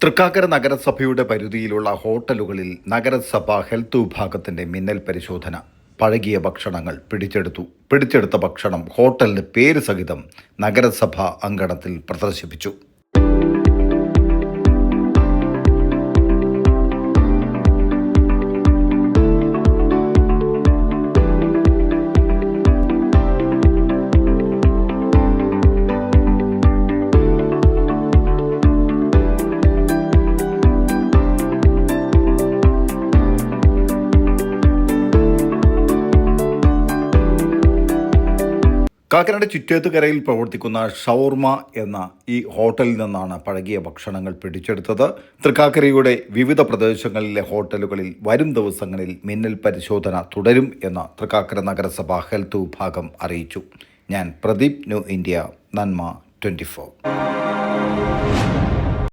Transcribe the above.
തൃക്കാക്കര നഗരസഭയുടെ പരിധിയിലുള്ള ഹോട്ടലുകളിൽ നഗരസഭ ഹെൽത്ത് വിഭാഗത്തിന്റെ മിന്നൽ പരിശോധന. പഴകിയ ഭക്ഷണങ്ങൾ പിടിച്ചെടുത്ത ഭക്ഷണം ഹോട്ടലിന്റെ പേര് സഹിതം നഗരസഭ അങ്കണത്തിൽ പ്രദർശിപ്പിച്ചു. കാക്കനാട് ചുറ്റേത്തുകരയിൽ പ്രവർത്തിക്കുന്ന ഷവർമ എന്ന ഈ ഹോട്ടലിൽ നിന്നാണ് പഴകിയ ഭക്ഷണങ്ങൾ പിടിച്ചെടുത്തത്. തൃക്കാക്കരയുടെ വിവിധ പ്രദേശങ്ങളിലെ ഹോട്ടലുകളിൽ വരും ദിവസങ്ങളിൽ മിന്നൽ പരിശോധന തുടരും എന്ന് തൃക്കാക്കര നഗരസഭ ഹെൽത്ത് വിഭാഗം അറിയിച്ചു. ഞാൻ പ്രദീപ്, ന്യൂ ഇന്ത്യ, നന്മ 24.